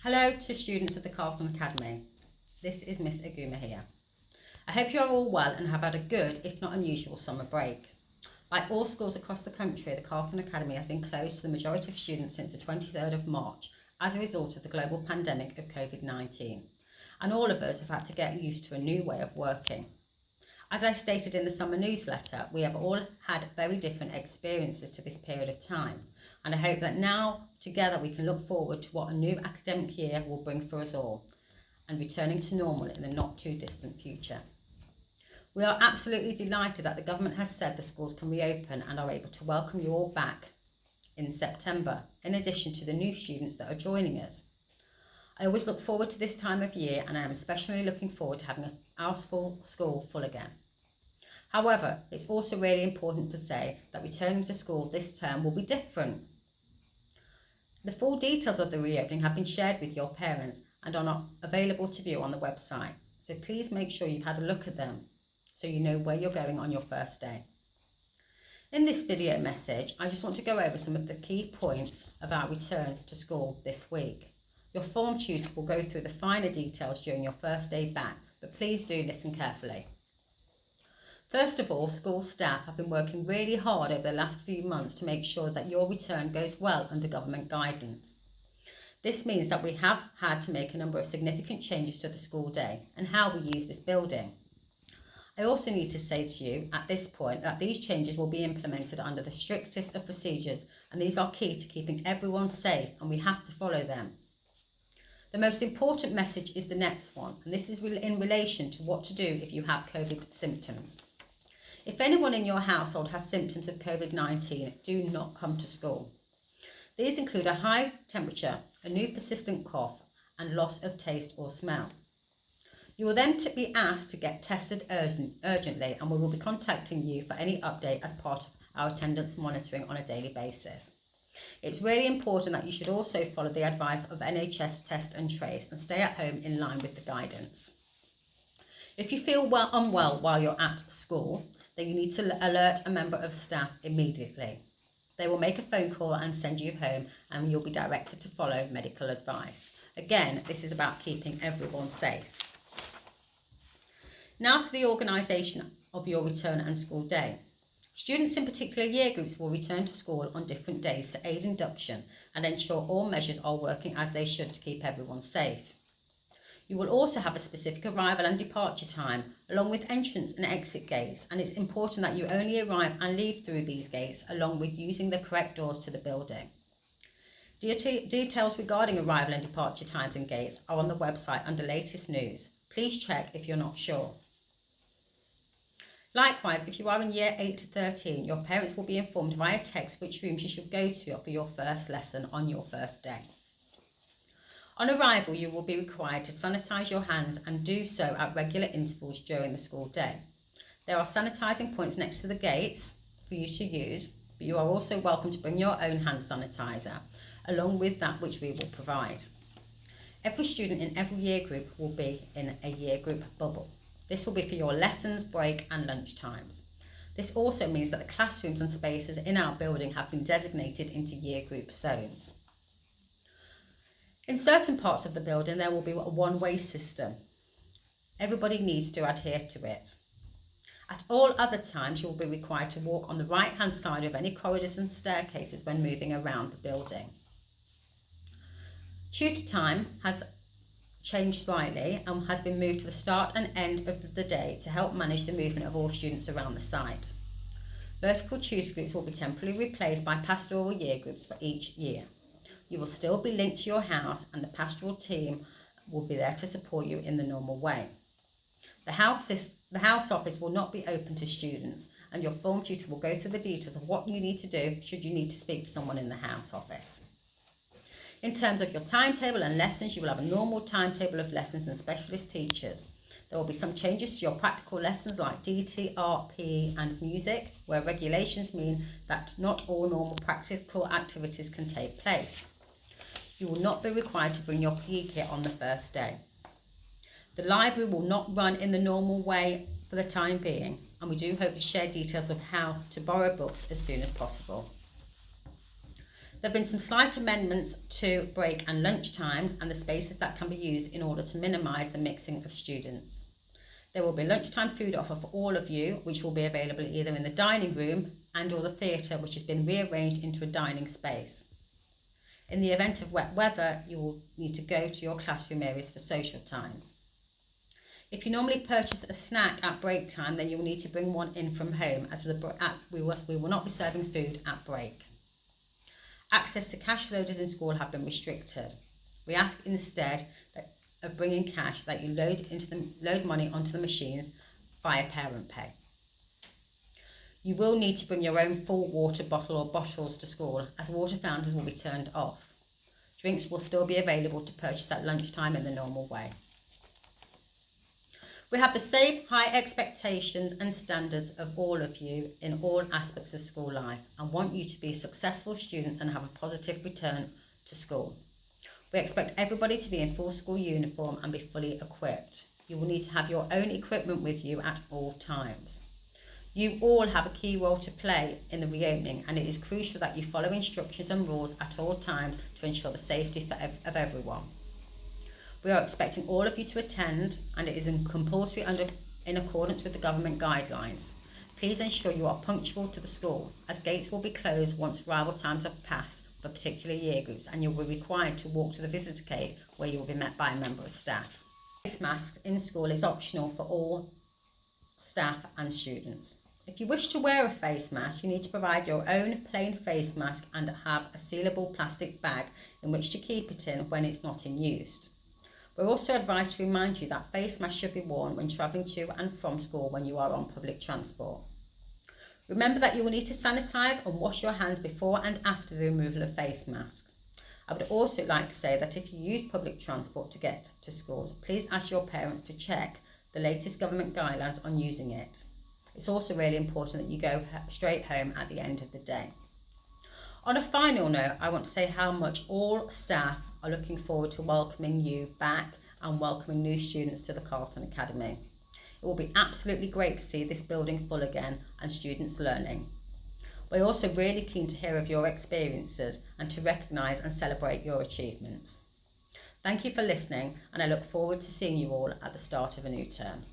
Hello to students of the Carlton Academy. This is Miss Aguma here. I hope you are all well and have had a good, if not unusual, summer break. Like all schools across the country, the Carlton Academy has been closed to the majority of students since the 23rd of March as a result of the global pandemic of COVID-19, and all of us have had to get used to a new way of working. As I stated in the summer newsletter, we have all had very different experiences to this period of time, and I hope that now together we can look forward to what a new academic year will bring for us all and returning to normal in the not too distant future. We are absolutely delighted that the government has said the schools can reopen and are able to welcome you all back in September, in addition to the new students that are joining us. I always look forward to this time of year, and I am especially looking forward to having our school full again. However, it's also really important to say that returning to school this term will be different. The full details of the reopening have been shared with your parents and are not available to view on the website, so please make sure you've had a look at them so you know where you're going on your first day. In this video message, I just want to go over some of the key points of our return to school this week. Your form tutor will go through the finer details during your first day back, but please do listen carefully. First of all, school staff have been working really hard over the last few months to make sure that your return goes well under government guidance. This means that we have had to make a number of significant changes to the school day and how we use this building. I also need to say to you at this point that these changes will be implemented under the strictest of procedures, and these are key to keeping everyone safe, and we have to follow them. The most important message is the next one, and this is in relation to what to do if you have COVID symptoms. If anyone in your household has symptoms of COVID-19, do not come to school. These include a high temperature, a new persistent cough, and loss of taste or smell. You will then be asked to get tested urgently, and we will be contacting you for any update as part of our attendance monitoring on a daily basis. It's really important that you should also follow the advice of NHS Test and Trace and stay at home in line with the guidance. If you feel unwell while you're at school, then you need to alert a member of staff immediately. They will make a phone call and send you home, and you'll be directed to follow medical advice. Again, this is about keeping everyone safe. Now to the organisation of your return and school day. Students in particular year groups will return to school on different days to aid induction and ensure all measures are working as they should to keep everyone safe. You will also have a specific arrival and departure time, along with entrance and exit gates, and it's important that you only arrive and leave through these gates, along with using the correct doors to the building. Details regarding arrival and departure times and gates are on the website under latest news. Please check if you're not sure. Likewise, if you are in year 8 to 13, your parents will be informed via text which rooms you should go to for your first lesson on your first day. On arrival, you will be required to sanitise your hands and do so at regular intervals during the school day. There are sanitising points next to the gates for you to use, but you are also welcome to bring your own hand sanitiser, along with that which we will provide. Every student in every year group will be in a year group bubble. This will be for your lessons, break and lunch times. This also means that the classrooms and spaces in our building have been designated into year group zones. In certain parts of the building, there will be a one-way system. Everybody needs to adhere to it. At all other times, you will be required to walk on the right-hand side of any corridors and staircases when moving around the building. Tutor time has changed slightly and has been moved to the start and end of the day to help manage the movement of all students around the site. Vertical tutor groups will be temporarily replaced by pastoral year groups for each year. You will still be linked to your house, and the pastoral team will be there to support you in the normal way. The house office will not be open to students, and your form tutor will go through the details of what you need to do should you need to speak to someone in the house office. In terms of your timetable and lessons, you will have a normal timetable of lessons and specialist teachers. There will be some changes to your practical lessons like DT, art, PE and music, where regulations mean that not all normal practical activities can take place. You will not be required to bring your PE kit on the first day. The library will not run in the normal way for the time being, and we do hope to share details of how to borrow books as soon as possible. There have been some slight amendments to break and lunch times and the spaces that can be used in order to minimise the mixing of students. There will be lunchtime food offer for all of you, which will be available either in the dining room and/or the theatre, which has been rearranged into a dining space. In the event of wet weather, you will need to go to your classroom areas for social times. If you normally purchase a snack at break time, then you will need to bring one in from home, as we will not be serving food at break. Access to cash loaders in school have been restricted. We ask instead of bringing cash that you load money onto the machines via parent pay. You will need to bring your own full water bottle or bottles to school, as water fountains will be turned off. Drinks will still be available to purchase at lunchtime in the normal way. We have the same high expectations and standards of all of you in all aspects of school life and want you to be a successful student and have a positive return to school. We expect everybody to be in full school uniform and be fully equipped. You will need to have your own equipment with you at all times. You all have a key role to play in the reopening, and it is crucial that you follow instructions and rules at all times to ensure the safety of everyone. We are expecting all of you to attend, and it is compulsory in accordance with the government guidelines. Please ensure you are punctual to the school, as gates will be closed once arrival times have passed for particular year groups, and you will be required to walk to the visitor gate where you will be met by a member of staff. Face masks in school is optional for all staff and students. If you wish to wear a face mask, you need to provide your own plain face mask and have a sealable plastic bag in which to keep it in when it's not in use. We're also advised to remind you that face masks should be worn when travelling to and from school when you are on public transport. Remember that you will need to sanitise and wash your hands before and after the removal of face masks. I would also like to say that if you use public transport to get to schools, please ask your parents to check the latest government guidelines on using it. It's also really important that you go straight home at the end of the day. On a final note, I want to say how much all staff are looking forward to welcoming you back and welcoming new students to the Carlton Academy. It will be absolutely great to see this building full again and students learning. We're also really keen to hear of your experiences and to recognise and celebrate your achievements. Thank you for listening, and I look forward to seeing you all at the start of a new term.